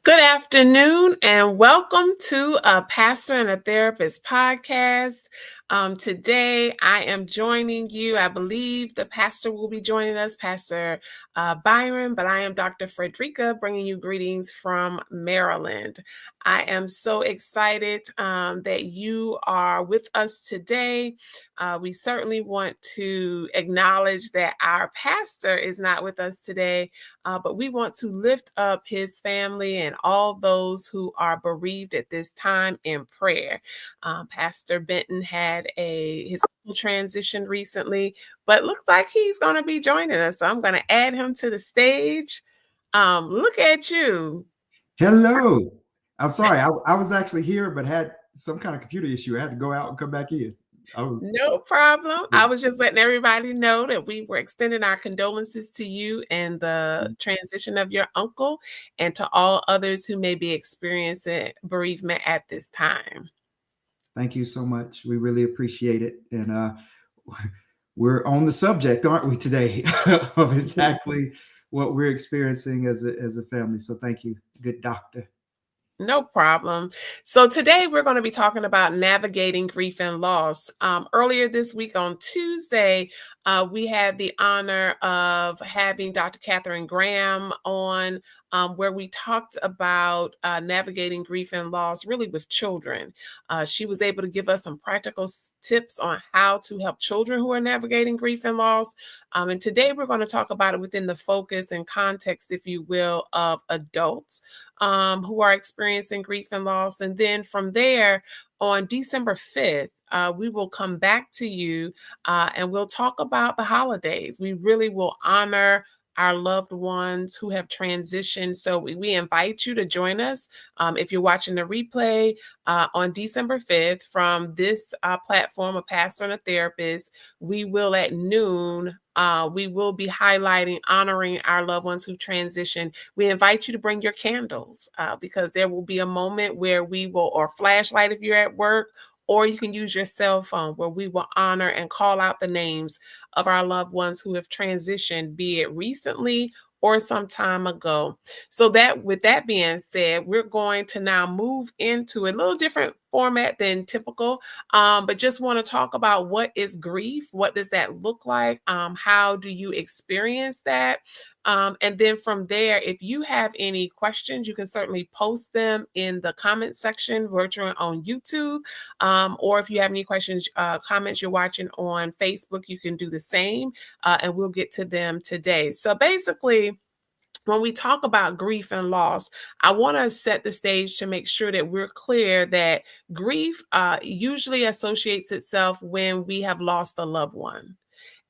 Good afternoon and welcome to a Pastor and a Therapist podcast. Today I am joining you. I believe the pastor will be joining us, Pastor Byron, but I am Dr. Frederica bringing you greetings from Maryland. I am so excited that you are with us today. We certainly want to acknowledge that our pastor is not with us today, but we want to lift up his family and all those who are bereaved at this time in prayer. Pastor Benton had his transition recently, but looks like he's going to be joining us. So I'm going to add him to the stage. Look at you. Hello. I'm sorry. I was actually here, but had some kind of computer issue. I had to go out and come back in. No problem. I was just letting everybody know that we were extending our condolences to you and the transition of your uncle and to all others who may be experiencing bereavement at this time. Thank you so much. We really appreciate it. And we're on the subject, aren't we, today, of exactly what we're experiencing as a family. So thank you. Good doctor. No problem. So today we're going to be talking about navigating grief and loss. Earlier this week on Tuesday, we had the honor of having Dr. Catherine Graham on, where we talked about navigating grief and loss really with children. She was able to give us some practical tips on how to help children who are navigating grief and loss. And today we're going to talk about it within the focus and context, if you will, of adults who are experiencing grief and loss. And then from there, on December 5th, we will come back to you and we'll talk about the holidays. We really will honor our loved ones who have transitioned. So we invite you to join us. If you're watching the replay on December 5th from this platform, A Pastor and a Therapist, we will at noon, we will be highlighting, honoring our loved ones who transitioned. We invite you to bring your candles because there will be a moment where we will, or flashlight if you're at work, or you can use your cell phone where we will honor and call out the names of our loved ones who have transitioned, be it recently or some time ago. So that, with that being said, we're going to now move into a little different format than typical, but just want to talk about what is grief? What does that look like? How do you experience that? And then from there, if you have any questions, you can certainly post them in the comment section virtually on YouTube. Or if you have any questions, comments you're watching on Facebook, you can do the same, and we'll get to them today. So basically, when we talk about grief and loss, I want to set the stage to make sure that we're clear that grief usually associates itself when we have lost a loved one.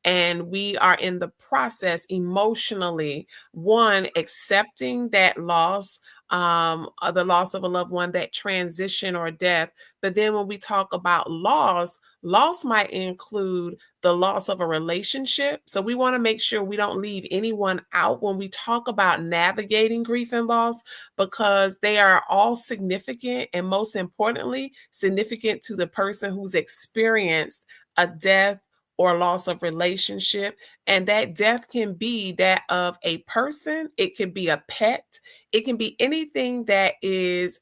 And we are in the process emotionally, one, accepting that loss, the loss of a loved one, that transition or death. But then when we talk about loss, loss might include the loss of a relationship. So we want to make sure we don't leave anyone out when we talk about navigating grief and loss, because they are all significant, and most importantly, significant to the person who's experienced a death or loss of relationship. And that death can be that of a person, it can be a pet, it can be anything that is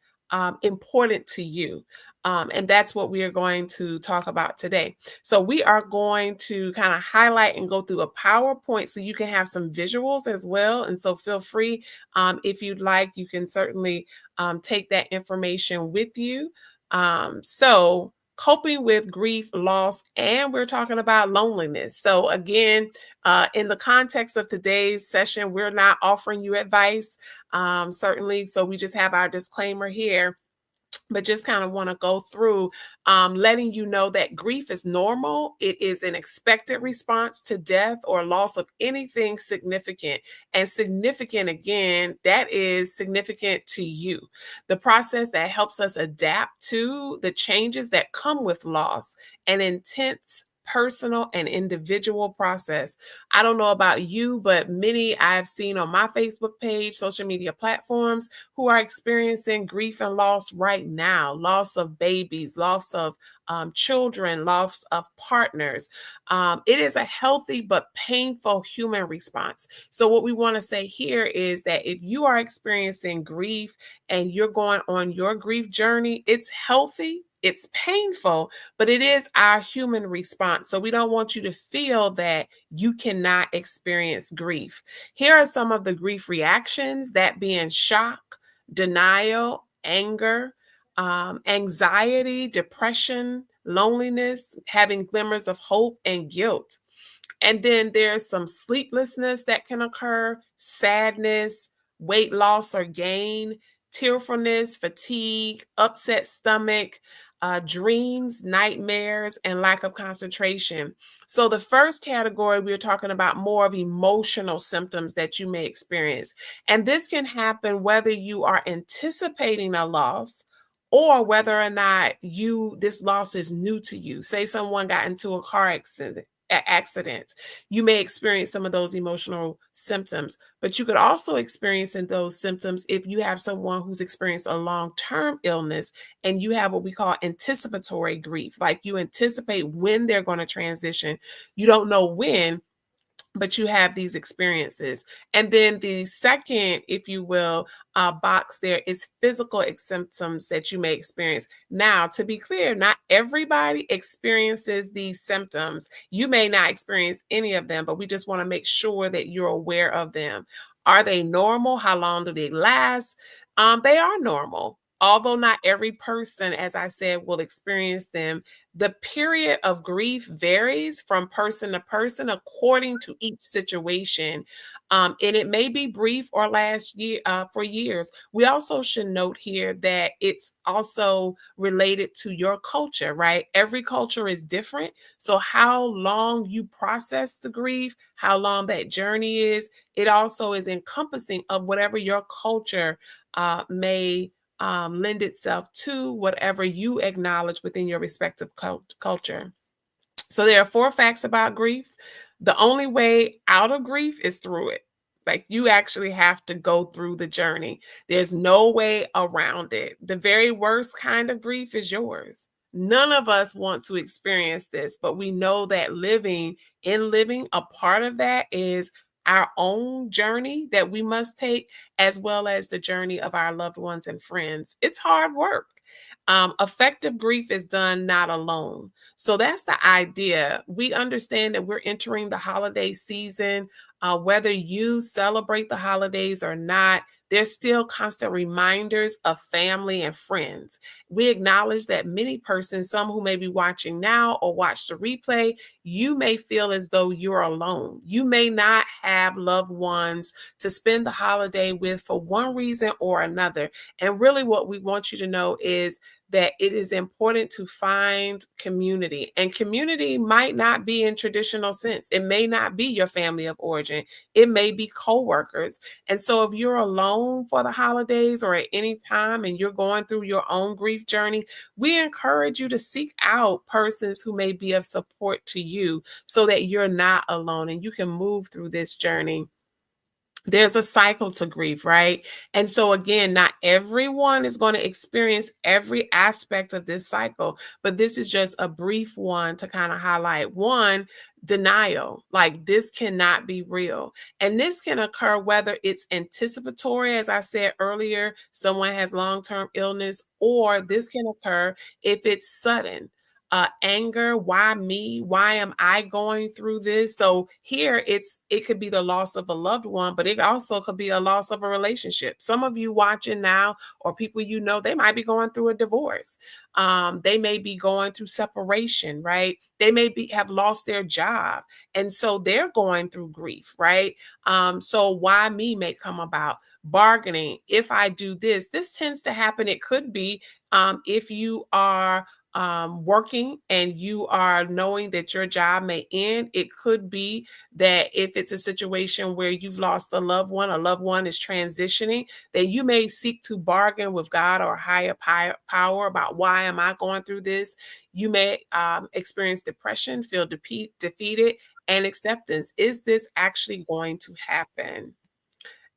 important to you. And that's what we are going to talk about today. So we are going to kind of highlight and go through a PowerPoint so you can have some visuals as well. And so feel free, if you'd like, you can certainly take that information with you. So coping with grief, loss, and we're talking about loneliness. So again, in the context of today's session, we're not offering you advice, certainly. So we just have our disclaimer here, but just kind of want to go through, letting you know that grief is normal. It is an expected response to death or loss of anything significant. And significant, again, that is significant to you. The process that helps us adapt to the changes that come with loss, an intense personal and individual process. I don't know about you, but many I've seen on my Facebook page, social media platforms, who are experiencing grief and loss right now, loss of babies, loss of children, loss of partners. It is a healthy but painful human response. So, what we want to say here is that if you are experiencing grief and you're going on your grief journey, it's healthy. It's painful, but it is our human response. So we don't want you to feel that you cannot experience grief. Here are some of the grief reactions, that being shock, denial, anger, anxiety, depression, loneliness, having glimmers of hope, and guilt. And then there's some sleeplessness that can occur, sadness, weight loss or gain, tearfulness, fatigue, upset stomach, dreams, nightmares, and lack of concentration. So, the first category, we're talking about more of emotional symptoms that you may experience. And this can happen whether you are anticipating a loss or whether or not this loss is new to you. Say someone got into a car accident, you may experience some of those emotional symptoms, but you could also experience in those symptoms if you have someone who's experienced a long-term illness and you have what we call anticipatory grief, like you anticipate when they're going to transition. You don't know when, but you have these experiences. And then the second, if you will, box there is physical symptoms that you may experience. Now, to be clear, not everybody experiences these symptoms. You may not experience any of them, but we just want to make sure that you're aware of them. Are they normal? How long do they last? They are normal. Although not every person, as I said, will experience them, the period of grief varies from person to person according to each situation. And it may be brief or last year for years. We also should note here that it's also related to your culture, right? Every culture is different. So how long you process the grief, how long that journey is, it also is encompassing of whatever your culture may lend itself to, whatever you acknowledge within your respective culture. So there are 4 facts about grief. The only way out of grief is through it. Like, you actually have to go through the journey. There's no way around it. The very worst kind of grief is yours. None of us want to experience this, but we know that living, a part of that is our own journey that we must take, as well as the journey of our loved ones and friends. It's hard work. Effective grief is done not alone. So that's the idea. We understand that we're entering the holiday season. Whether you celebrate the holidays or not, there's still constant reminders of family and friends. We acknowledge that many persons, some who may be watching now or watch the replay, you may feel as though you're alone. You may not have loved ones to spend the holiday with for one reason or another. And really, what we want you to know is that it is important to find community. And community might not be in traditional sense. It may not be your family of origin. It may be coworkers. And so if you're alone for the holidays or at any time and you're going through your own grief journey, we encourage you to seek out persons who may be of support to you so that you're not alone and you can move through this journey. There's a cycle to grief, right? And so again, not everyone is going to experience every aspect of this cycle, but this is just a brief one to kind of highlight one. Denial, like this cannot be real. And this can occur whether it's anticipatory, as I said earlier, someone has long term illness, or this can occur if it's sudden. Anger, why me? Why am I going through this? So here it could be the loss of a loved one, but it also could be a loss of a relationship. Some of you watching now, or people you know, they might be going through a divorce. They may be going through separation, right? They may be have lost their job, and so they're going through grief, right? So why me may come about. Bargaining, if I do this, this tends to happen. It could be if you are working and you are knowing that your job may end. It could be that if it's a situation where you've lost a loved one is transitioning, that you may seek to bargain with God or higher power about why am I going through this. You may experience depression, feel defeated, and acceptance. Is this actually going to happen?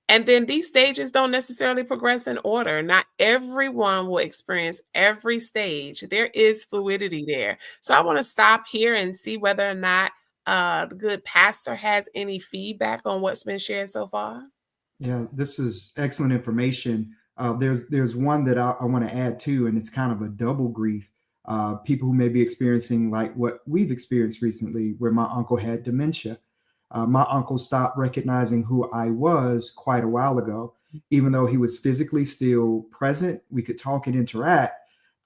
And then these stages don't necessarily progress in order. Not everyone will experience every stage. There is fluidity there. So I want to stop here and see whether or not the good pastor has any feedback on what's been shared so far. Yeah, this is excellent information. There's one that I want to add too, and it's kind of a double grief. People who may be experiencing like what we've experienced recently, where my uncle had dementia. My uncle stopped recognizing who I was quite a while ago, even though he was physically still present. We could talk and interact.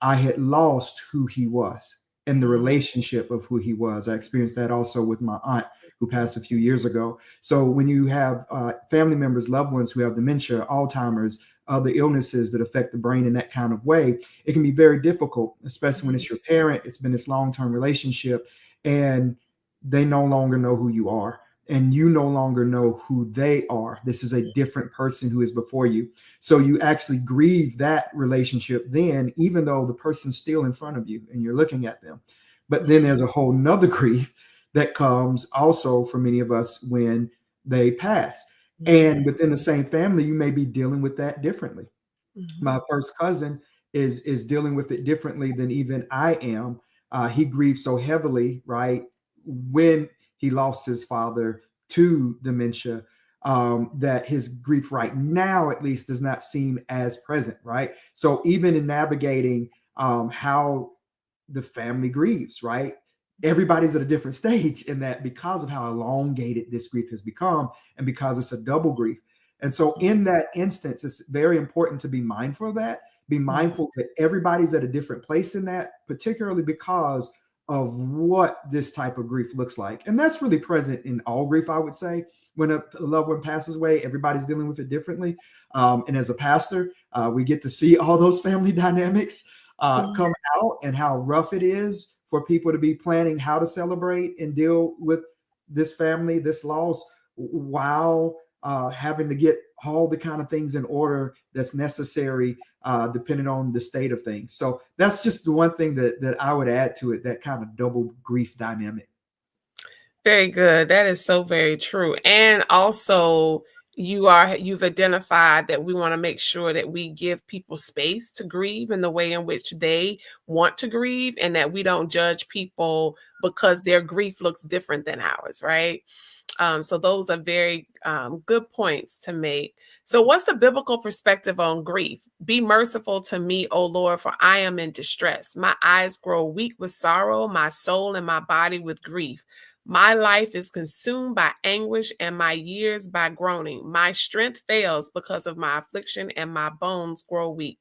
I had lost who he was and the Mhm. relationship of who he was. I experienced that also with my aunt who passed a few years ago. So when you have family members, loved ones who have dementia, Alzheimer's, other illnesses that affect the brain in that kind of way, it can be very difficult, especially when Mhm. it's your parent. It's been this long-term relationship, and they no longer know who you are, and you no longer know who they are. This is a different person who is before you. So you actually grieve that relationship then, even though the person's still in front of you and you're looking at them. But then there's a whole nother grief that comes also for many of us when they pass. And Mhm. within the same family, you may be dealing with that differently. Mhm. My first cousin is dealing with it differently than even I am. He grieved so heavily, right, when he lost his father to dementia, that his grief right now, at least, does not seem as present, right? So even in navigating how the family grieves, right? Everybody's at a different stage in that because of how elongated this grief has become and because it's a double grief. And so, in that instance, it's very important to be mindful of that. Be Mhm. mindful that everybody's at a different place in that, particularly because of what this type of grief looks like. And that's really present in all grief, I would say. When a loved one passes away, everybody's dealing with it differently. And as a pastor, we get to see all those family dynamics Mhm. come out and how rough it is for people to be planning how to celebrate and deal with this family, this loss, while having to get all the kind of things in order that's necessary, depending on the state of things. So that's just the one thing that I would add to it, that kind of double grief dynamic. Very good. That is so very true. And also, you've identified that we want to make sure that we give people space to grieve in the way in which they want to grieve, and that we don't judge people because their grief looks different than ours, right? So those are very good points to make. So, what's the biblical perspective on grief? Be merciful to me, O Lord, for I am in distress. My eyes grow weak with sorrow, my soul and my body with grief. My life is consumed by anguish and my years by groaning. My strength fails because of my affliction and my bones grow weak.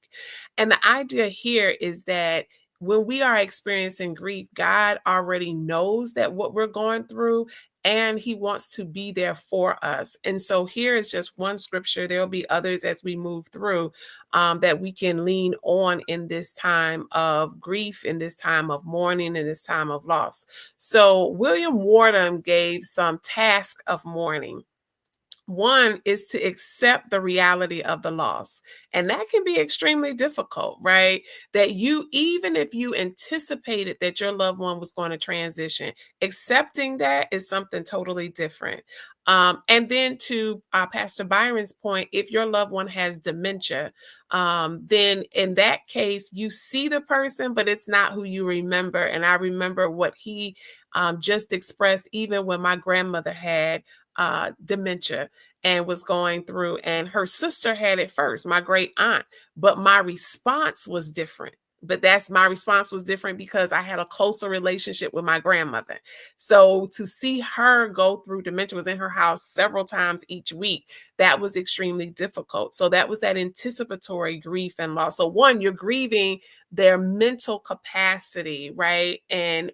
And the idea here is that when we are experiencing grief, God already knows that what we're going through, and he wants to be there for us. And so here is just one scripture. There'll be others as we move through that we can lean on in this time of grief, in this time of mourning, in this time of loss. So William Wardham gave some task of mourning. One is to accept the reality of the loss. And that can be extremely difficult, right? That you, even if you anticipated that your loved one was going to transition, accepting that is something totally different. And then to Pastor Byron's point, if your loved one has dementia, then in that case, you see the person, but it's not who you remember. And I remember what he just expressed, even when my grandmother had dementia and was going through, and her sister had it first, my great aunt, but my response was different. But that's my response was different because I had a closer relationship with my grandmother. So to see her go through dementia, was in her house several times each week, that was extremely difficult. So that was that anticipatory grief and loss. So one, you're grieving their mental capacity, right? And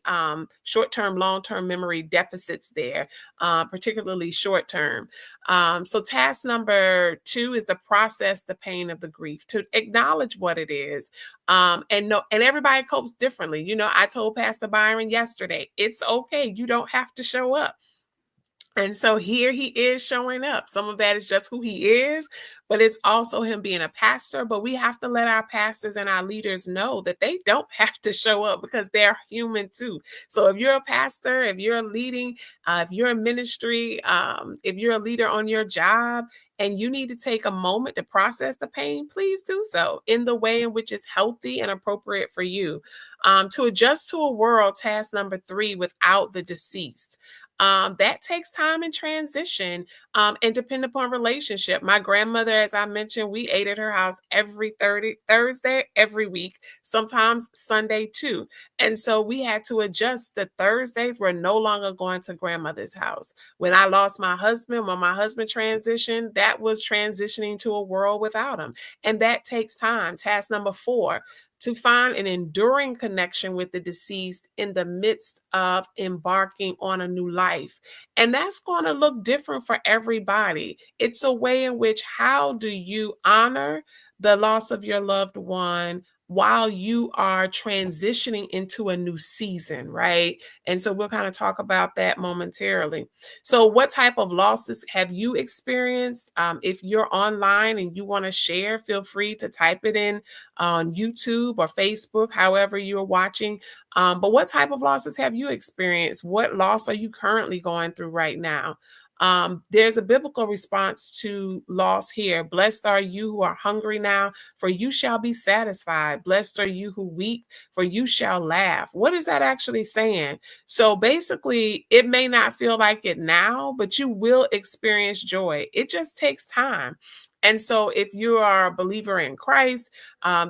short-term, long-term memory deficits there, particularly short-term. So task number two is to process the pain of the grief, to acknowledge what it is. And no, and everybody copes differently. You know, I told Pastor Byron yesterday, it's okay. You don't have to show up. And so here he is showing up. Some of that is just who he is, but it's also him being a pastor. But we have to let our pastors and our leaders know that they don't have to show up because they're human too. So if you're a pastor, if you're leading, if you're in ministry, if you're a leader on your job, and you need to take a moment to process the pain, please do so in the way in which is healthy and appropriate for you. To adjust to a world, task number three, without the deceased. That takes time and transition, and depend upon relationship. My grandmother, as I mentioned, we ate at her house every 30 Thursday, every week, sometimes Sunday too. And so we had to adjust. The Thursdays were no longer going to grandmother's house. When I lost my husband, when my husband transitioned, that was transitioning to a world without him. And that takes time. Task number four, to find an enduring connection with the deceased in the midst of embarking on a new life. And that's going to look different for everybody. It's a way in which, how do you honor the loss of your loved one while you are transitioning into a new season, right? And so we'll kind of talk about that momentarily. So, what type of losses have you experienced? If you're online and you want to share, feel free to type it in on YouTube or Facebook, however you're watching. But what type of losses have you experienced? What loss are you currently going through right now? There's a biblical response to loss here. Blessed are you who are hungry now, for you shall be satisfied. Blessed are you who weep, for you shall laugh. What is that actually saying? So basically, it may not feel like it now, but you will experience joy. It just takes time. And so, if you are a believer in Christ,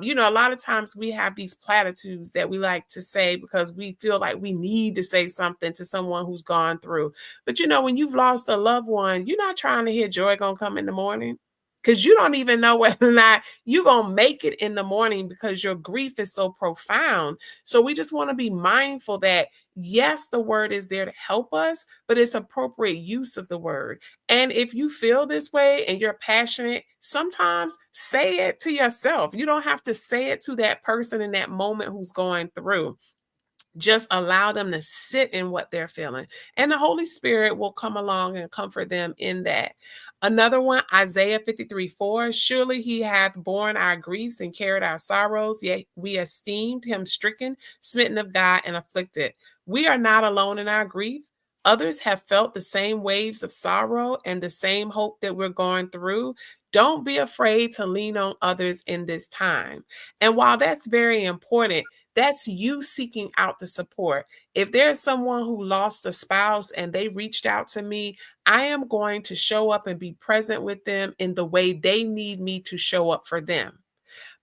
you know, a lot of times we have these platitudes that we like to say because we feel like we need to say something to someone who's gone through. But you know, when you've lost a loved one, you're not trying to hear joy gonna come in the morning because you don't even know whether or not you're gonna make it in the morning because your grief is so profound. So we just want to be mindful that yes, the word is there to help us, but it's appropriate use of the word. And if you feel this way and you're passionate, sometimes say it to yourself. You don't have to say it to that person in that moment who's going through. Just allow them to sit in what they're feeling, and the Holy Spirit will come along and comfort them in that. Another one, Isaiah 53:4. Surely he hath borne our griefs and carried our sorrows, yet we esteemed him stricken, smitten of God, and afflicted. We are not alone in our grief. Others have felt the same waves of sorrow and the same hope that we're going through. Don't be afraid to lean on others in this time. And while that's very important, that's you seeking out the support. If there's someone who lost a spouse and they reached out to me, I am going to show up and be present with them in the way they need me to show up for them.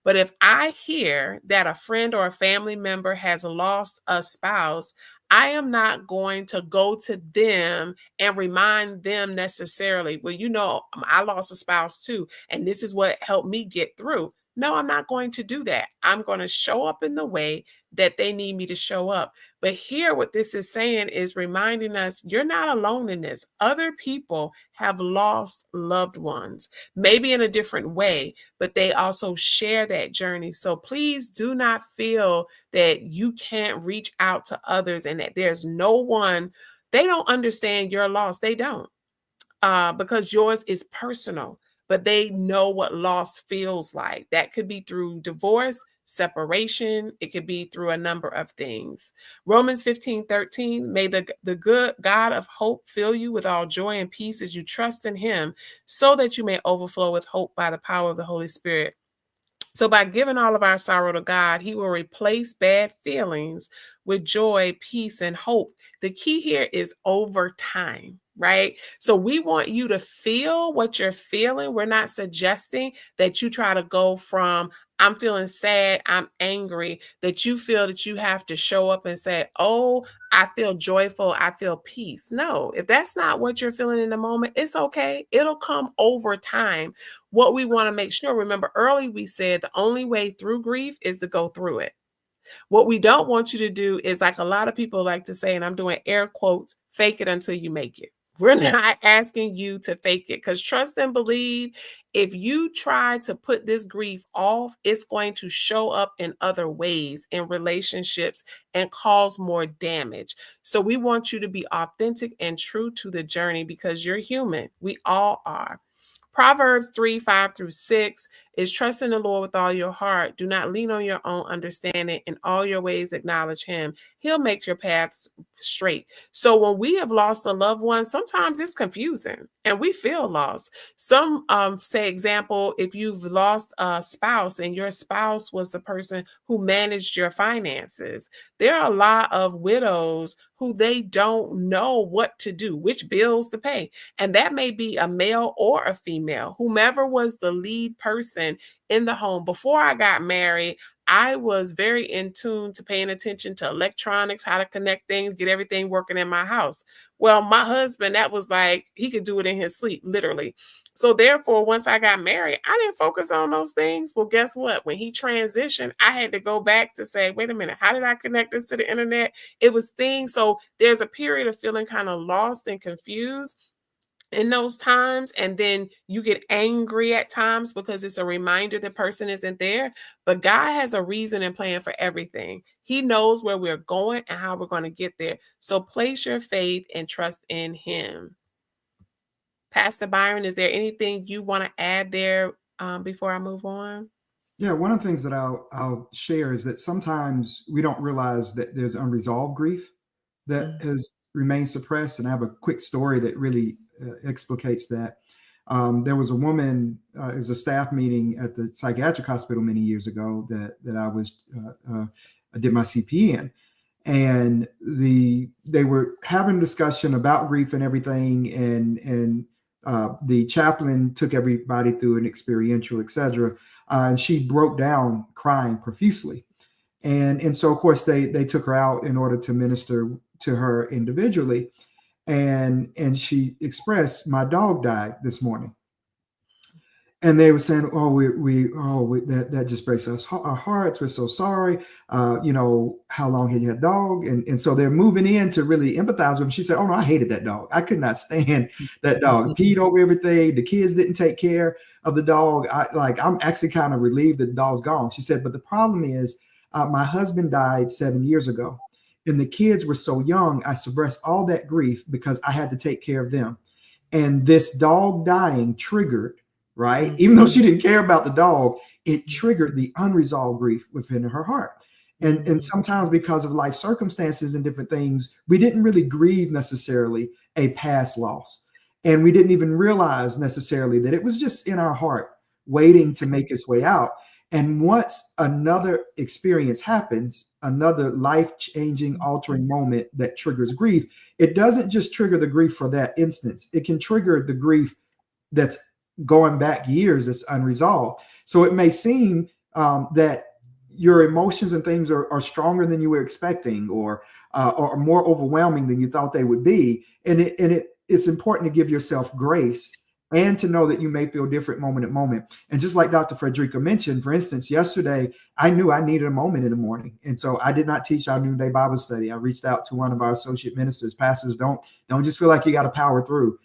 But if I hear that a friend or a family member has lost a spouse, I am not going to go to them and remind them necessarily, well, you know, I lost a spouse too, and this is what helped me get through. No, I'm not going to do that. I'm going to show up in the way that they need me to show up. But here, what this is saying is reminding us you're not alone in this. Other people have lost loved ones, maybe in a different way, but they also share that journey. So please do not feel that you can't reach out to others and that there's no one, they don't understand your loss. They don't. because yours is personal, but they know what loss feels like. That could be through divorce, separation, it could be through a number of things. Romans 15:13, may the good God of hope fill you with all joy and peace as you trust in him, so that you may overflow with hope by the power of the Holy Spirit. So, by giving all of our sorrow to God, He will replace bad feelings with joy, peace, and hope. The key here is over time, right? So, we want you to feel what you're feeling. We're not suggesting that you try to go from, I'm feeling sad, I'm angry, that you feel that you have to show up and say, oh, I feel joyful, I feel peace. No, if that's not what you're feeling in the moment, it's okay. It'll come over time. What we want to make sure, remember early we said the only way through grief is to go through it. What we don't want you to do is, like a lot of people like to say, and I'm doing air quotes, fake it until you make it. We're not asking you to fake it, because trust and believe, if you try to put this grief off, it's going to show up in other ways in relationships and cause more damage. So we want you to be authentic and true to the journey, because you're human. We all are. Proverbs 3:5-6 is trust in the Lord with all your heart. Do not lean on your own understanding. In all your ways, acknowledge him. He'll make your paths straight. So when we have lost a loved one, sometimes it's confusing and we feel lost. Some say, example, if you've lost a spouse and your spouse was the person who managed your finances, there are a lot of widows who they don't know what to do, which bills to pay. And that may be a male or a female, whomever was the lead person in the home. Before I got married, I was very in tune to paying attention to electronics, how to connect things, get everything working in my house. Well, my husband, that was like, he could do it in his sleep, literally. So therefore, once I got married, I didn't focus on those things. Well, guess what? When he transitioned, I had to go back to say, wait a minute, how did I connect this to the internet? It was things. So there's a period of feeling kind of lost and confused in those times, and then you get angry at times because it's a reminder the person isn't there. But God has a reason and plan for everything. He knows where we're going and how we're going to get there. So place your faith and trust in him. Pastor Byron, is there anything you want to add there before I move on? Yeah, one of the things that I'll share is that sometimes we don't realize that there's unresolved grief that has remained suppressed. And I have a quick story that really explicates that. There was a woman, it was a staff meeting at the psychiatric hospital many years ago that I was I did my CP in, and they were having a discussion about grief and everything, and the chaplain took everybody through an experiential, etc. And she broke down crying profusely. And so, of course, they took her out in order to minister to her individually. And she expressed, my dog died this morning. And they were saying, that just breaks our hearts. We're so sorry. How long had you had a dog? And so they're moving in to really empathize with him. She said, oh no, I hated that dog. I could not stand that dog. Peed over everything. The kids didn't take care of the dog. I'm actually kind of relieved that the dog's gone. She said, but the problem is my husband died 7 years ago. And the kids were so young, I suppressed all that grief because I had to take care of them. And this dog dying triggered, right? Even though she didn't care about the dog, it triggered the unresolved grief within her heart. And sometimes because of life circumstances and different things, we didn't really grieve necessarily a past loss. And we didn't even realize necessarily that it was just in our heart waiting to make its way out. And once another experience happens, another life-changing, altering moment that triggers grief, it doesn't just trigger the grief for that instance. It can trigger the grief that's going back years that's unresolved. So it may seem that your emotions and things are stronger than you were expecting, or more overwhelming than you thought they would be. And it's important to give yourself grace and to know that you may feel different moment to moment. And just like Dr. Frederica mentioned, for instance, yesterday, I knew I needed a moment in the morning. And so I did not teach our noonday Bible study. I reached out to one of our associate ministers. Pastors, don't just feel like you got to power through.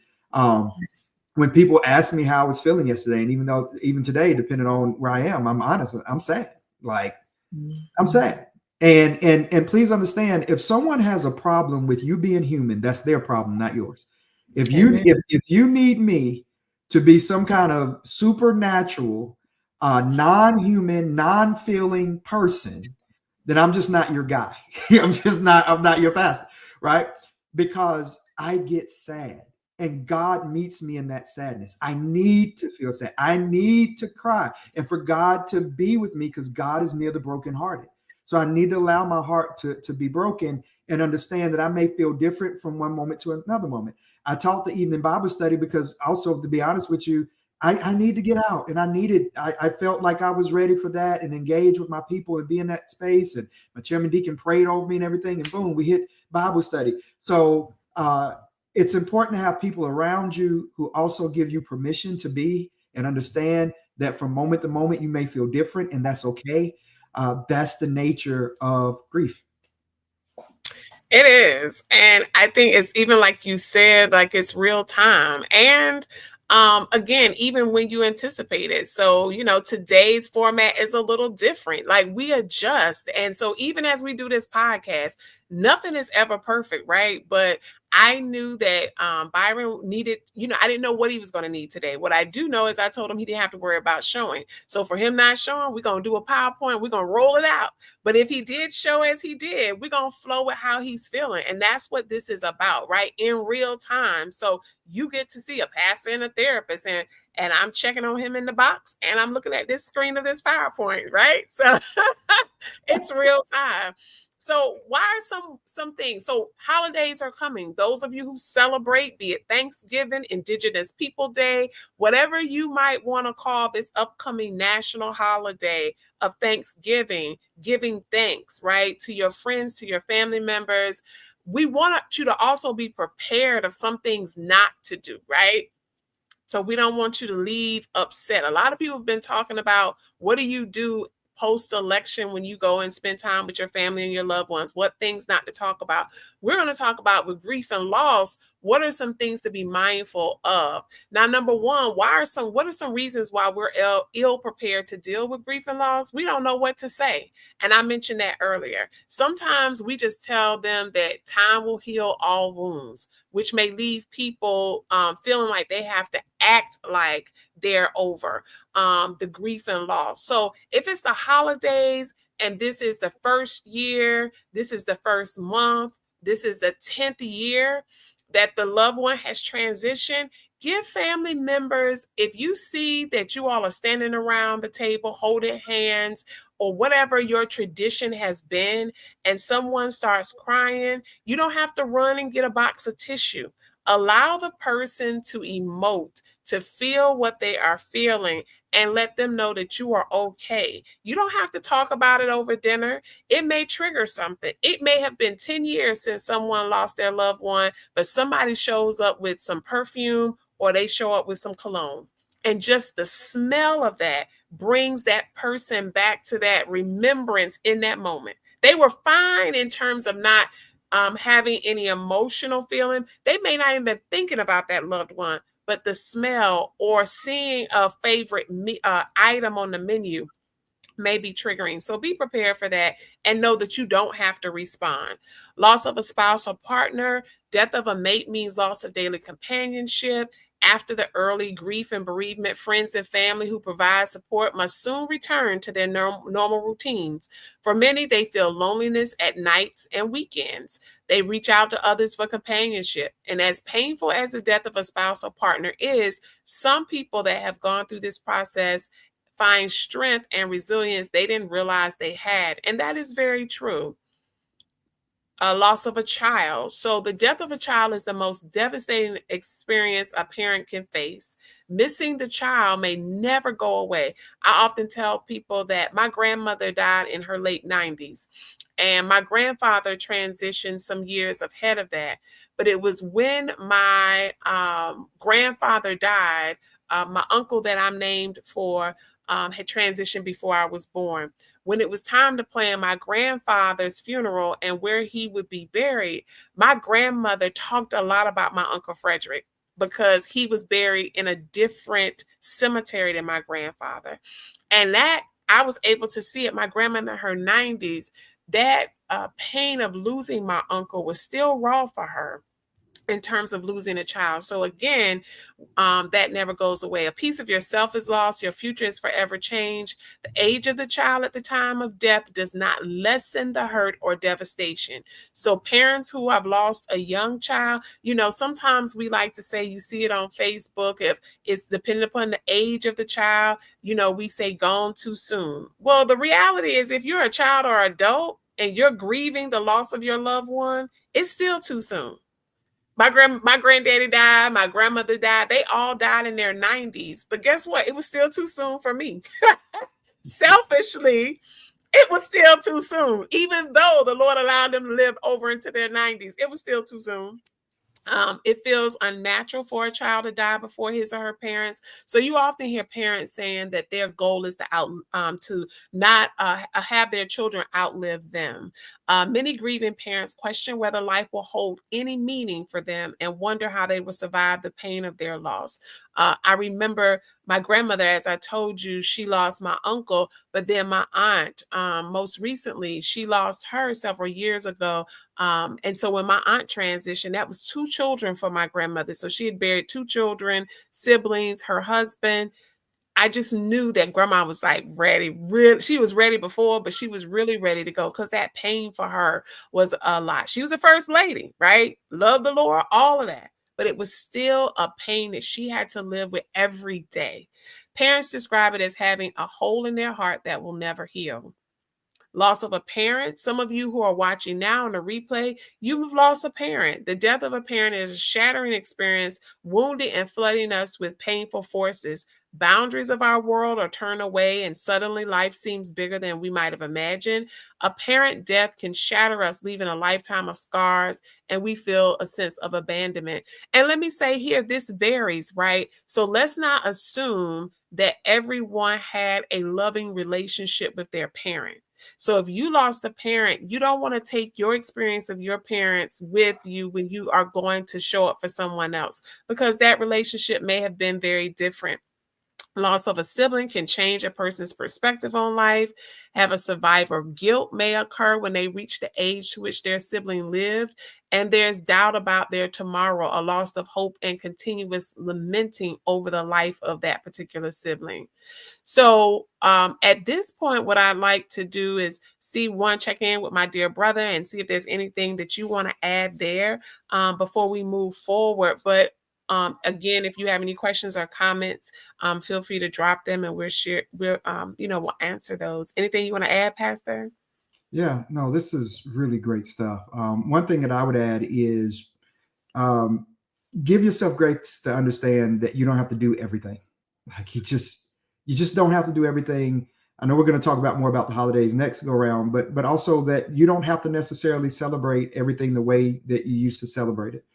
When people ask me how I was feeling yesterday, and even today, depending on where I am, I'm honest, I'm sad. I'm sad. And please understand, if someone has a problem with you being human, that's their problem, not yours. Amen. If you need me to be some kind of supernatural, non-human, non-feeling person, then I'm just not your guy. I'm not your pastor, right? Because I get sad and God meets me in that sadness. I need to feel sad. I need to cry and for God to be with me because God is near the brokenhearted. So I need to allow my heart to be broken and understand that I may feel different from one moment to another moment. I taught the evening Bible study because also, to be honest with you, I need to get out and I felt like I was ready for that and engage with my people and be in that space. And my chairman deacon prayed over me and everything. And boom, we hit Bible study. So it's important to have people around you who also give you permission to be and understand that from moment to moment, you may feel different and that's okay. That's the nature of grief. It is. And I think it's even like you said, like it's real time. And again, even when you anticipate it. So, today's format is a little different. Like we adjust. And so even as we do this podcast, nothing is ever perfect, right? But I knew that Byron needed, I didn't know what he was going to need today. What I do know is I told him he didn't have to worry about showing. So for him not showing, we're going to do a PowerPoint, we're going to roll it out. But if he did show as he did, we're going to flow with how he's feeling. And that's what this is about, right? In real time. So you get to see a pastor and a therapist, and I'm checking on him in the box and I'm looking at this screen of this PowerPoint, right? So it's real time. So why are some things? So holidays are coming. Those of you who celebrate, be it Thanksgiving, Indigenous People Day, whatever you might want to call this upcoming national holiday of Thanksgiving, giving thanks, right, to your friends, to your family members. We want you to also be prepared of some things not to do, right? So we don't want you to leave upset. A lot of people have been talking about what do you do post-election when you go and spend time with your family and your loved ones, what things not to talk about. We're going to talk about with grief and loss, what are some things to be mindful of? Now, number one, what are some reasons why we're ill prepared to deal with grief and loss? We don't know what to say. And I mentioned that earlier. Sometimes we just tell them that time will heal all wounds, which may leave people feeling like they have to act like they're over the grief and loss. So if it's the holidays and this is the first year, this is the first month, this is the 10th year that the loved one has transitioned, give family members, if you see that you all are standing around the table holding hands or whatever your tradition has been, and someone starts crying, you don't have to run and get a box of tissue. Allow the person to emote, to feel what they are feeling, and let them know that you are okay. You don't have to talk about it over dinner. It may trigger something. It may have been 10 years since someone lost their loved one, but somebody shows up with some perfume or they show up with some cologne. And just the smell of that brings that person back to that remembrance in that moment. They were fine in terms of not having any emotional feeling. They may not even been thinking about that loved one, but the smell or seeing a favorite item on the menu may be triggering. So be prepared for that and know that you don't have to respond. Loss of a spouse or partner, death of a mate means loss of daily companionship. After the early grief and bereavement, friends and family who provide support must soon return to their normal routines. For many, they feel loneliness at nights and weekends. They reach out to others for companionship. And as painful as the death of a spouse or partner is, some people that have gone through this process find strength and resilience they didn't realize they had. And that is very true. A loss of a child. So the death of a child is the most devastating experience a parent can face. Missing the child may never go away. I often tell people that my grandmother died in her late 90s, and my grandfather transitioned some years ahead of that. But it was when my grandfather died, my uncle that I'm named for had transitioned before I was born. When it was time to plan my grandfather's funeral and where he would be buried, my grandmother talked a lot about my Uncle Frederick because he was buried in a different cemetery than my grandfather. And that I was able to see it. My grandmother in her 90s, that pain of losing my uncle was still raw for her. in terms of losing a child. So again, that never goes away. A piece of yourself is lost, your future is forever changed. The age of the child at the time of death does not lessen the hurt or devastation. So, parents who have lost a young child, sometimes we like to say, you see it on Facebook, if it's dependent upon the age of the child, we say gone too soon. Well, the reality is, if you're a child or adult and you're grieving the loss of your loved one, it's still too soon. My granddaddy died, my grandmother died. They all died in their 90s. But guess what? It was still too soon for me. Selfishly, it was still too soon. Even though the Lord allowed them to live over into their 90s, it was still too soon. It feels unnatural for a child to die before his or her parents. So you often hear parents saying that their goal is to not have their children outlive them. Many grieving parents question whether life will hold any meaning for them and wonder how they will survive the pain of their loss. I remember my grandmother, as I told you, she lost my uncle, but then my aunt, most recently, she lost her several years ago. And so when my aunt transitioned, that was two children for my grandmother. So she had buried two children, siblings, her husband. I just knew that grandma was like ready. She was ready before, but she was really ready to go because that pain for her was a lot. She was a first lady, right? Loved the Lord, all of that. But it was still a pain that she had to live with every day. Parents describe it as having a hole in their heart that will never heal. Loss of a parent. Some of you who are watching now on the replay, you've lost a parent. The death of a parent is a shattering experience, wounding and flooding us with painful forces. Boundaries of our world are turned away, and suddenly life seems bigger than we might have imagined. A parent death can shatter us, leaving a lifetime of scars, and we feel a sense of abandonment. And let me say here, this varies, right? So let's not assume that everyone had a loving relationship with their parent. So if you lost a parent, you don't want to take your experience of your parents with you when you are going to show up for someone else, because that relationship may have been very different. Loss of a sibling can change a person's perspective on life. Have a survivor guilt may occur when they reach the age to which their sibling lived, and there's doubt about their tomorrow, a loss of hope, and continuous lamenting over the life of that particular sibling. So at this point, what I'd like to do is check in with my dear brother and see if there's anything that you want to add there before we move forward. But again, if you have any questions or comments, feel free to drop them and we'll answer those. Anything you want to add, Pastor? Yeah, no, this is really great stuff. One thing that I would add is um, give yourself grace to understand that you don't have to do everything. Like you just don't have to do everything. I know we're going to talk about more about the holidays next go around, but also that you don't have to necessarily celebrate everything the way that you used to celebrate it.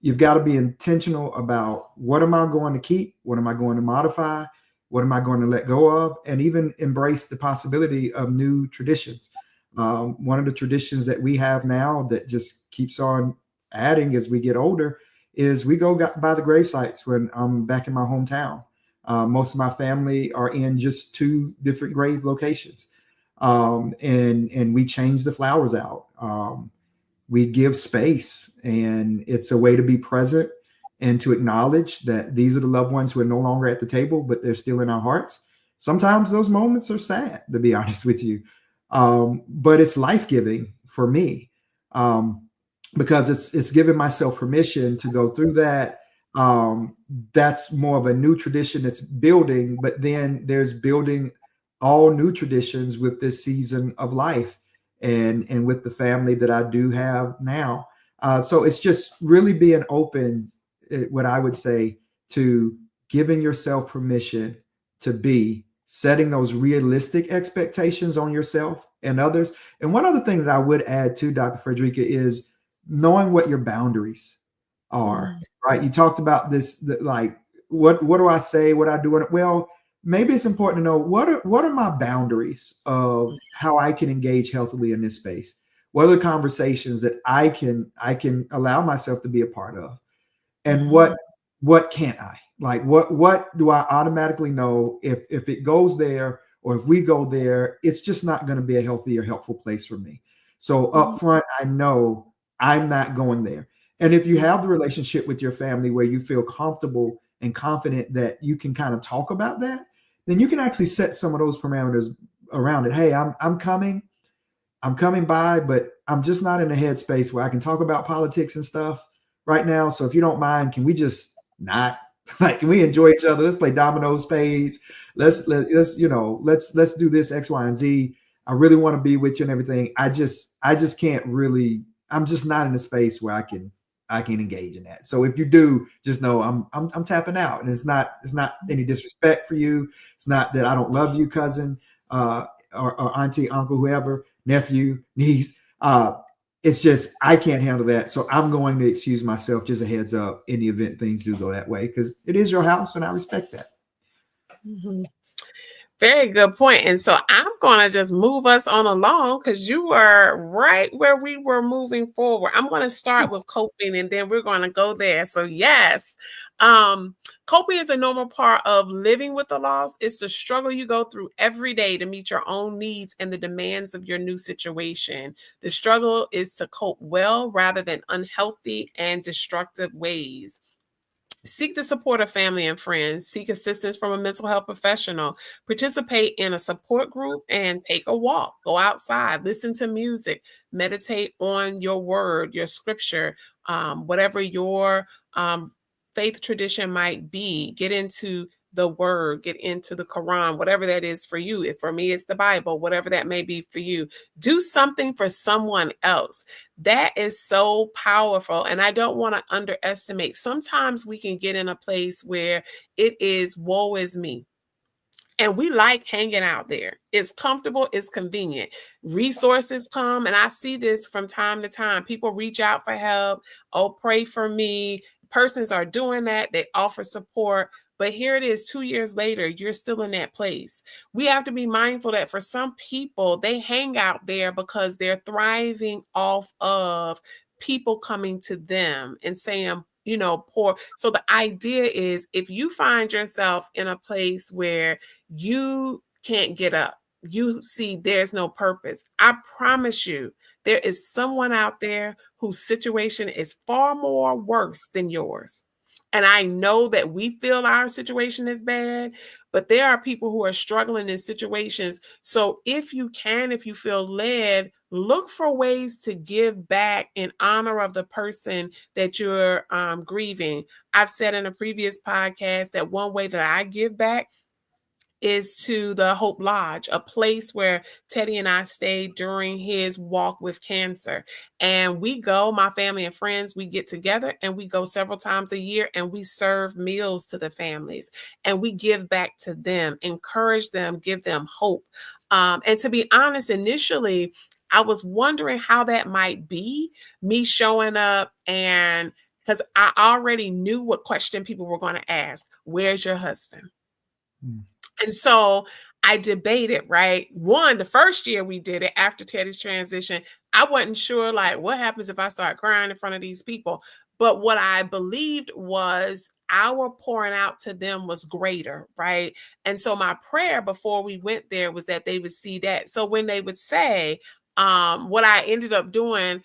You've got to be intentional about what am I going to keep? What am I going to modify? What am I going to let go of? And even embrace the possibility of new traditions. One of the traditions that we have now that just keeps on adding as we get older is we go by the grave sites when I'm back in my hometown. Most of my family are in just two different grave locations. And we change the flowers out. We give space, and it's a way to be present and to acknowledge that these are the loved ones who are no longer at the table, but they're still in our hearts. Sometimes those moments are sad, to be honest with you. But it's life-giving for me because it's giving myself permission to go through that. That's more of a new tradition that's building, but then there's building all new traditions with this season of life and with the family that I do have now. So it's just really being open, what I would say, to giving yourself permission to be, setting those realistic expectations on yourself and others. And one other thing that I would add to Dr. Frederica is knowing what your boundaries are, right? You talked about this, like, what do I say? What I do? Well, maybe it's important to know what are my boundaries of how I can engage healthily in this space. What are the conversations that I can allow myself to be a part of, and what can't I? Like, what do I automatically know if it goes there, or if we go there, it's just not going to be a healthy or helpful place for me. So up front, I know I'm not going there. And if you have Mhm. the relationship with your family where you feel comfortable and confident that you can kind of talk about that, then you can actually set some of those parameters around it. Hey, I'm coming by, but I'm just not in a headspace where I can talk about politics and stuff right now. So if you don't mind, can we just not like can we enjoy each other? Let's play dominoes, spades. Let's do this X, Y, and Z. I really want to be with you and everything. I just can't really. I'm just not in a space where I can engage in that. So if you do, just know I'm tapping out, and it's not any disrespect for you. It's not that I don't love you, cousin, or auntie, uncle, whoever, nephew, niece. It's just I can't handle that, so I'm going to excuse myself. Just a heads up in the event things do go that way, because it is your house, and I respect that. Mhm. Very good point. And so I'm going to just move us on along because you were right where we were moving forward. I'm going to start with coping and then we're going to go there. So, yes, um, coping is a normal part of living with the loss. It's the struggle you go through every day to meet your own needs and the demands of your new situation. The struggle is to cope well rather than unhealthy and destructive ways. Seek the support of family and friends. Seek assistance from a mental health professional. Participate in a support group and take a walk. Go outside. Listen to music. Meditate on your word, your scripture, whatever your faith tradition might be. Get into the word, get into the Quran, whatever that is for you. If for me, it's the Bible, whatever that may be for you. Do something for someone else. That is so powerful. And I don't want to underestimate. Sometimes we can get in a place where it is woe is me. And we like hanging out there. It's comfortable, it's convenient. Resources come, and I see this from time to time. People reach out for help. Oh, pray for me. Persons are doing that, they offer support. But here it is 2 years later, you're still in that place. We have to be mindful that for some people, they hang out there because they're thriving off of people coming to them and saying, poor. So the idea is if you find yourself in a place where you can't get up. You see, there's no purpose. I promise you, there is someone out there whose situation is far more worse than yours. And I know that we feel our situation is bad, but there are people who are struggling in situations. So if you can, if you feel led, look for ways to give back in honor of the person that you're grieving. I've said in a previous podcast that one way that I give back is to the Hope Lodge, a place where Teddy and I stayed during his walk with cancer. And we go, my family and friends, we get together and we go several times a year and we serve meals to the families and we give back to them, encourage them, give them hope. And to be honest, initially, I was wondering how that might be, me showing up and because I already knew what question people were going to ask. Where's your husband? Mm. And so I debated, right? One, the first year we did it after Teddy's transition, I wasn't sure, like, what happens if I start crying in front of these people? But what I believed was our pouring out to them was greater, right? And so my prayer before we went there was that they would see that. So when they would say, what I ended up doing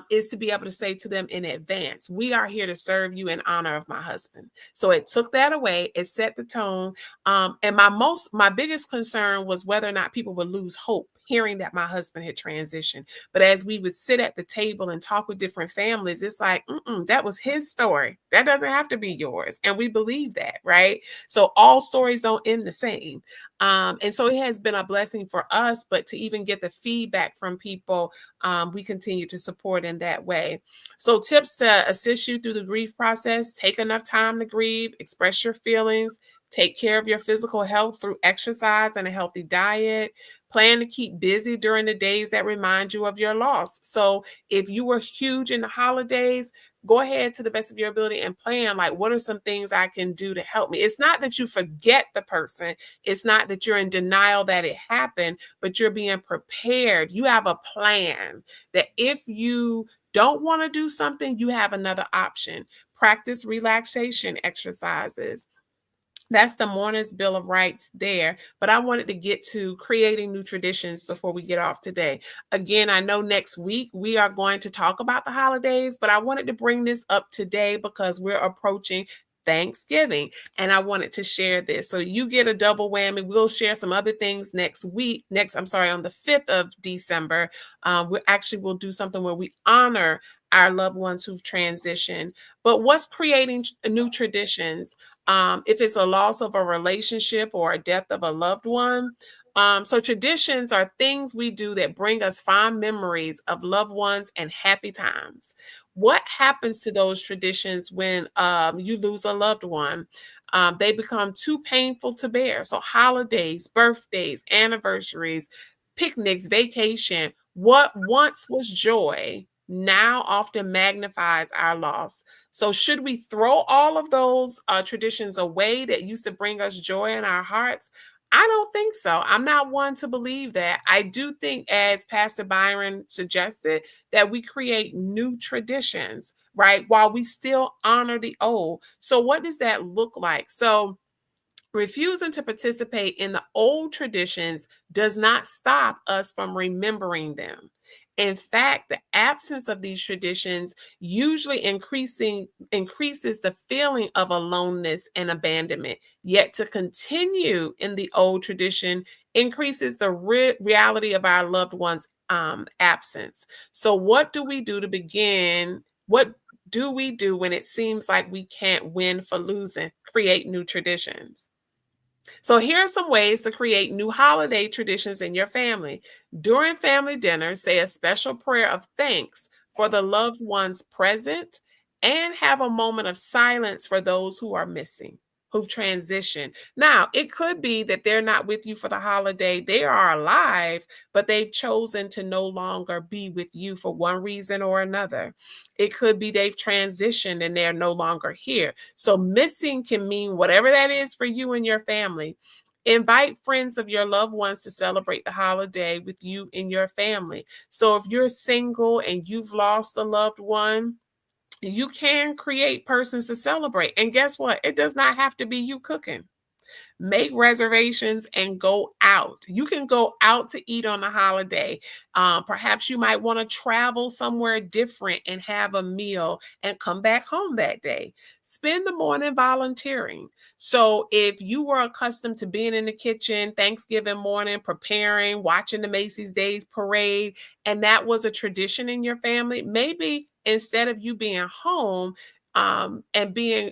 is to be able to say to them in advance, we are here to serve you in honor of my husband. So it took that away. It set the tone. And my biggest concern was whether or not people would lose hope hearing that my husband had transitioned. But as we would sit at the table and talk with different families, it's like, that was his story. That doesn't have to be yours. And we believe that, right? So all stories don't end the same. And so it has been a blessing for us, but to even get the feedback from people, we continue to support in that way. So tips to assist you through the grief process: take enough time to grieve, express your feelings, take care of your physical health through exercise and a healthy diet. Plan to keep busy during the days that remind you of your loss. So if you were huge in the holidays, go ahead to the best of your ability and plan like, what are some things I can do to help me? It's not that you forget the person. It's not that you're in denial that it happened, but you're being prepared. You have a plan that if you don't want to do something, you have another option. Practice relaxation exercises. That's the Mourners Bill of Rights there. But I wanted to get to creating new traditions before we get off today. Again, I know next week we are going to talk about the holidays, but I wanted to bring this up today because we're approaching Thanksgiving and I wanted to share this. So you get a double whammy. We'll share some other things next week. I'm sorry, on the 5th of December. We'll do something where we honor our loved ones who've transitioned. But what's creating new traditions? If it's a loss of a relationship or a death of a loved one. So traditions are things we do that bring us fond memories of loved ones and happy times. What happens to those traditions when you lose a loved one? They become too painful to bear. So holidays, birthdays, anniversaries, picnics, vacation, what once was joy now often magnifies our loss. So, should we throw all of those traditions away that used to bring us joy in our hearts? I don't think so. I'm not one to believe that. I do think, as Pastor Byron suggested, that we create new traditions, right? While we still honor the old. So, what does that look like? So, refusing to participate in the old traditions does not stop us from remembering them. In fact, the absence of these traditions usually increases the feeling of aloneness and abandonment. Yet to continue in the old tradition increases the reality of our loved ones' absence. So, what do we do to begin? What do we do when it seems like we can't win for losing? Create new traditions. So, here are some ways to create new holiday traditions in your family. During family dinner, say a special prayer of thanks for the loved ones present and have a moment of silence for those who are missing, who've transitioned. Now, it could be that they're not with you for the holiday. They are alive, but they've chosen to no longer be with you for one reason or another. It could be they've transitioned and they're no longer here. So missing can mean whatever that is for you and your family. Invite friends of your loved ones to celebrate the holiday with you and your family. So if you're single and you've lost a loved one, you can create persons to celebrate. And guess what? It does not have to be you cooking. Make reservations and go out. You can go out to eat on a holiday. Perhaps you might want to travel somewhere different and have a meal and come back home that day. Spend the morning volunteering. So, if you were accustomed to being in the kitchen Thanksgiving morning, preparing, watching the Macy's Days Parade, and that was a tradition in your family, maybe instead of you being home and being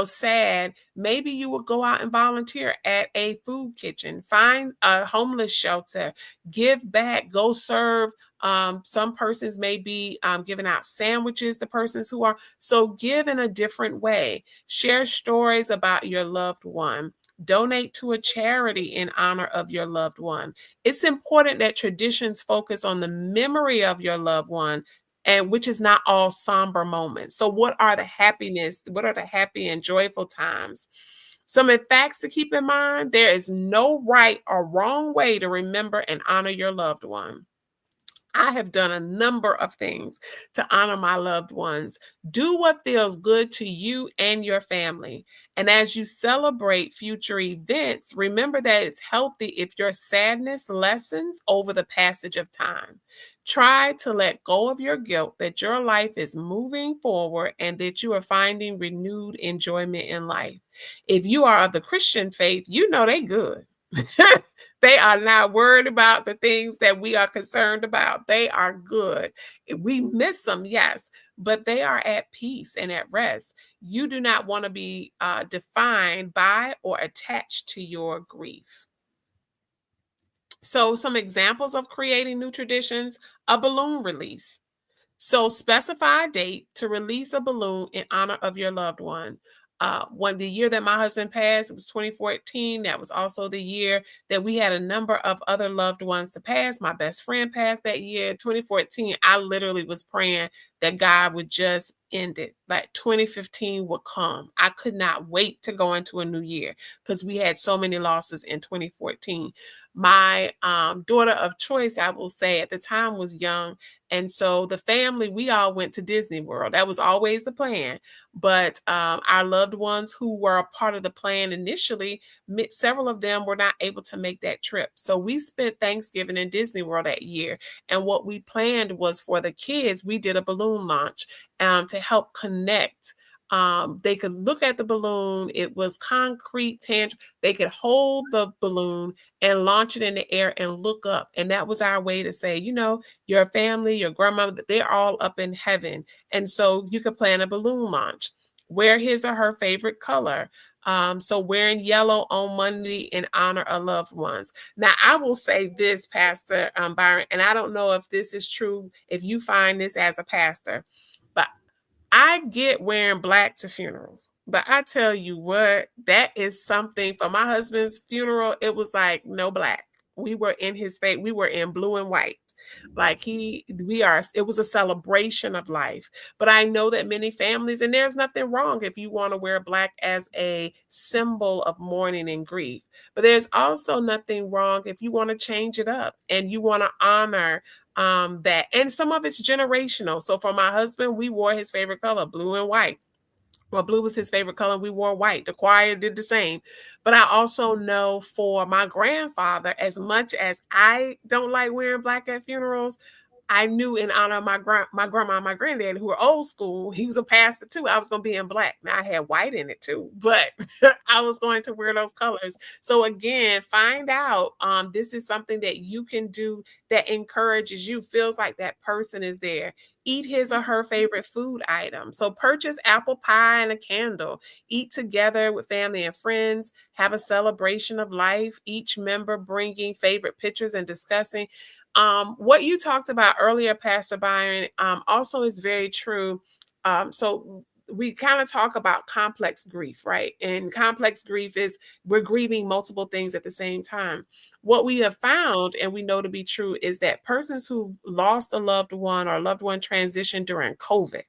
sad, maybe you would go out and volunteer at a food kitchen, find a homeless shelter, give back, go serve. Some persons may be giving out sandwiches to persons who are, so give in a different way. Share stories about your loved one. Donate to a charity in honor of your loved one. It's important that traditions focus on the memory of your loved one, and which is not all somber moments. So what are the happy and joyful times? Some facts to keep in mind: there is no right or wrong way to remember and honor your loved one. I have done a number of things to honor my loved ones. Do what feels good to you and your family. And as you celebrate future events, remember that it's healthy if your sadness lessens over the passage of time. Try to let go of your guilt that your life is moving forward and that you are finding renewed enjoyment in life. If you are of the Christian faith, you know they good. They are not worried about the things that we are concerned about. They are good. We miss them, yes, but they are at peace and at rest. You do not want to be defined by or attached to your grief. So, some examples of creating new traditions: a balloon release. So specify a date to release a balloon in honor of your loved one. When the year that my husband passed, it was 2014. That was also the year that we had a number of other loved ones to pass. My best friend passed that year, 2014. I literally was praying that God would just ended, like 2015 would come. I could not wait to go into a new year because we had so many losses in 2014. My daughter of choice, I will say, at the time was young. And so the family, we all went to Disney World. That was always the plan. But our loved ones who were a part of the plan initially, several of them were not able to make that trip. So we spent Thanksgiving in Disney World that year. And what we planned was for the kids, we did a balloon launch to help connect. They could look at the balloon. It was concrete, tangible. They could hold the balloon and launch it in the air and look up. And that was our way to say, your family, your grandmother, they're all up in heaven. And so you could plan a balloon launch. Wear his or her favorite color. So wearing yellow on Monday in honor of loved ones. Now, I will say this, Pastor Byron, and I don't know if this is true, if you find this as a pastor, but I get wearing black to funerals. But I tell you what, that is something. For my husband's funeral, it was like no black. We were in his face. We were in blue and white. Like it was a celebration of life. But I know that many families, and there's nothing wrong if you want to wear black as a symbol of mourning and grief. But there's also nothing wrong if you want to change it up and you want to honor that. And some of it's generational. So for my husband, we wore his favorite color, blue and white. Well, blue was his favorite color. We wore white. The choir did the same. But I also know for my grandfather, as much as I don't like wearing black at funerals, I knew in honor of my grandma and my granddad, who were old school, he was a pastor too. I was going to be in black. Now I had white in it too, but I was going to wear those colors. So again, find out this is something that you can do that encourages you, feels like that person is there. Eat his or her favorite food item. So purchase apple pie and a candle. Eat together with family and friends. Have a celebration of life. Each member bringing favorite pictures and discussing. What you talked about earlier, Pastor Byron, also is very true. So we kind of talk about complex grief, right? And complex grief is we're grieving multiple things at the same time. What we have found, and we know to be true, is that persons who lost a loved one or loved one transition during COVID,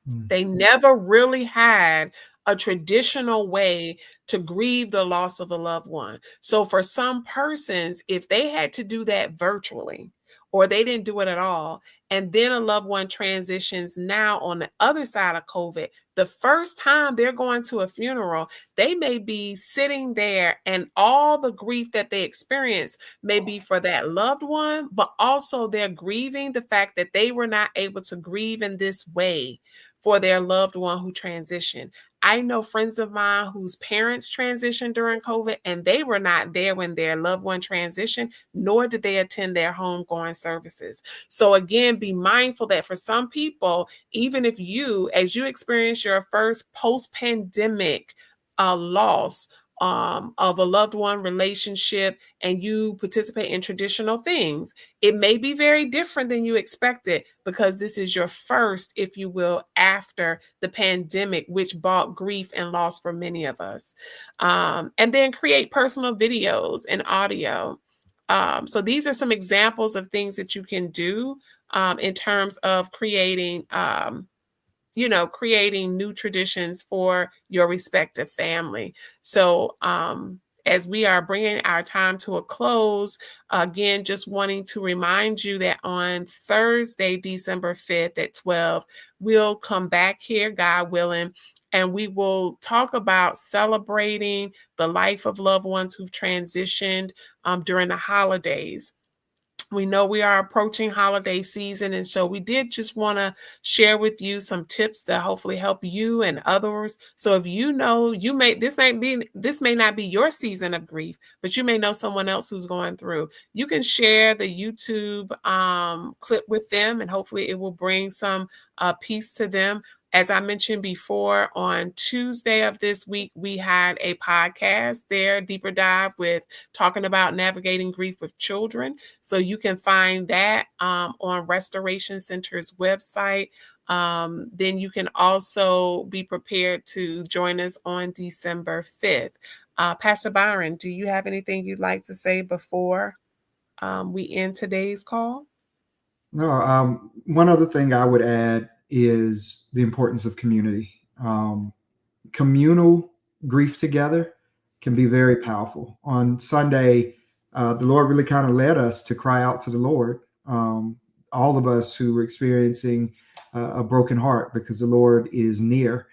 they never really had a traditional way to grieve the loss of a loved one. So for some persons, if they had to do that virtually, or they didn't do it at all, and then a loved one transitions now on the other side of COVID, the first time they're going to a funeral, they may be sitting there and all the grief that they experience may be for that loved one, but also they're grieving the fact that they were not able to grieve in this way for their loved one who transitioned. I know friends of mine whose parents transitioned during COVID and they were not there when their loved one transitioned, nor did they attend their homegoing services. So again, be mindful that for some people, even if as you experience your first post-pandemic loss of a loved one relationship and you participate in traditional things, it may be very different than you expected because this is your first, if you will, after the pandemic, which brought grief and loss for many of us. And then create personal videos and audio. So these are some examples of things that you can do in terms of creating creating new traditions for your respective family. So, as we are bringing our time to a close, again, just wanting to remind you that on Thursday, December 5th at 12, we'll come back here, God willing, and we will talk about celebrating the life of loved ones who've transitioned during the holidays. We know we are approaching holiday season, and so we did just want to share with you some tips that hopefully help you and others. So if you know this may not be your season of grief, but you may know someone else who's going through. You can share the YouTube clip with them, and hopefully it will bring some peace to them. As I mentioned before, on Tuesday of this week, we had a podcast there, Deeper Dive, with talking about navigating grief with children. So you can find that on Restoration Center's website. Then you can also be prepared to join us on December 5th. Pastor Byron, do you have anything you'd like to say before we end today's call? No, one other thing I would add is the importance of community. Communal grief together can be very powerful. On Sunday, the Lord really kind of led us to cry out to the Lord. All of us who were experiencing a broken heart, because the Lord is near.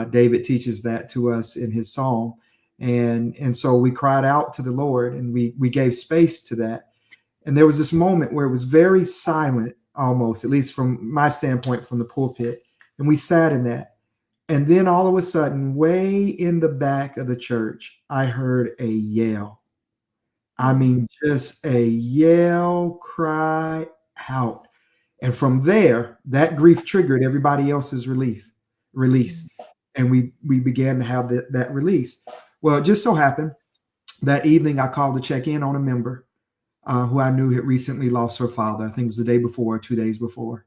David teaches that to us in his psalm. And so we cried out to the Lord, and we gave space to that. And there was this moment where it was very silent, almost, at least from my standpoint, from the pulpit. And we sat in that. And then all of a sudden, way in the back of the church, I heard a yell. I mean, just a yell, cry out. And from there, that grief triggered everybody else's release. And we began to have that release. Well, it just so happened that evening I called to check in on a member who I knew had recently lost her father. I think it was the day before, 2 days before.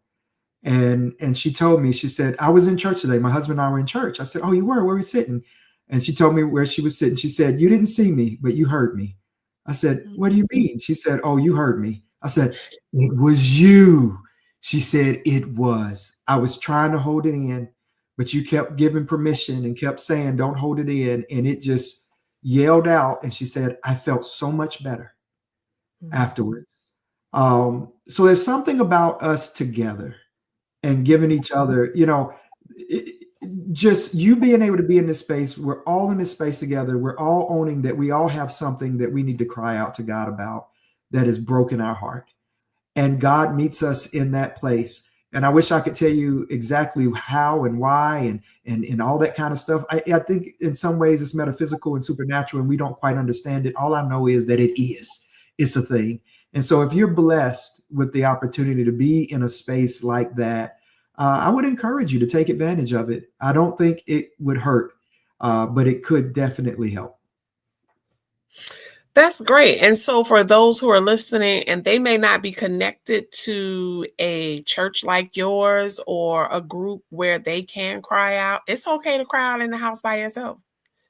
And she told me, she said, I was in church today. My husband and I were in church. I said, oh, you were? Where were you sitting? And she told me where she was sitting. She said, you didn't see me, but you heard me. I said, what do you mean? She said, oh, you heard me. I said, it was you. She said, it was. I was trying to hold it in, but you kept giving permission and kept saying, don't hold it in. And it just yelled out. And she said, I felt so much better afterwards. So there's something about us together and giving each other, just you being able to be in this space. We're all in this space together. We're all owning that we all have something that we need to cry out to God about that has broken our heart. And God meets us in that place. And I wish I could tell you exactly how and why and all that kind of stuff. I think in some ways it's metaphysical and supernatural, and we don't quite understand it. All I know is that it's a thing. And so if you're blessed with the opportunity to be in a space like that, I would encourage you to take advantage of it. I don't think it would hurt, but it could definitely help. That's great. And so for those who are listening and they may not be connected to a church like yours or a group where they can cry out, it's okay to cry out in the house by yourself.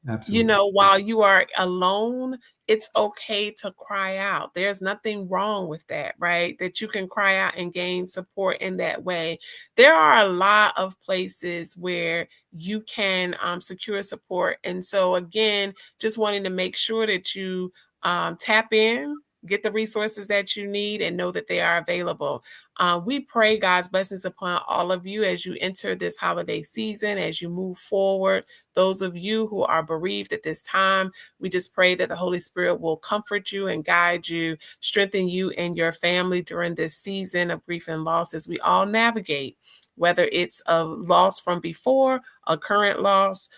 Absolutely. While you are alone, it's okay to cry out. There's nothing wrong with that, right? That you can cry out and gain support in that way. There are a lot of places where you can secure support. And so, again, just wanting to make sure that you tap in, get the resources that you need, and know that they are available. We pray God's blessings upon all of you as you enter this holiday season, as you move forward. Those of you who are bereaved at this time, we just pray that the Holy Spirit will comfort you and guide you, strengthen you and your family during this season of grief and loss as we all navigate, whether it's a loss from before, a current loss.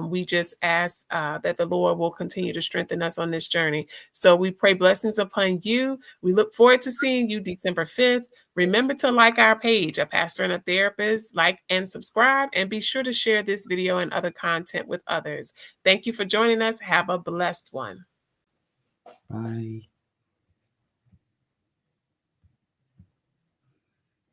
We just ask that the Lord will continue to strengthen us on this journey. So we pray blessings upon you. We look forward to seeing you December 5th. Remember to like our page, A Pastor and a Therapist, like and subscribe, and be sure to share this video and other content with others. Thank you for joining us. Have a blessed one. Bye.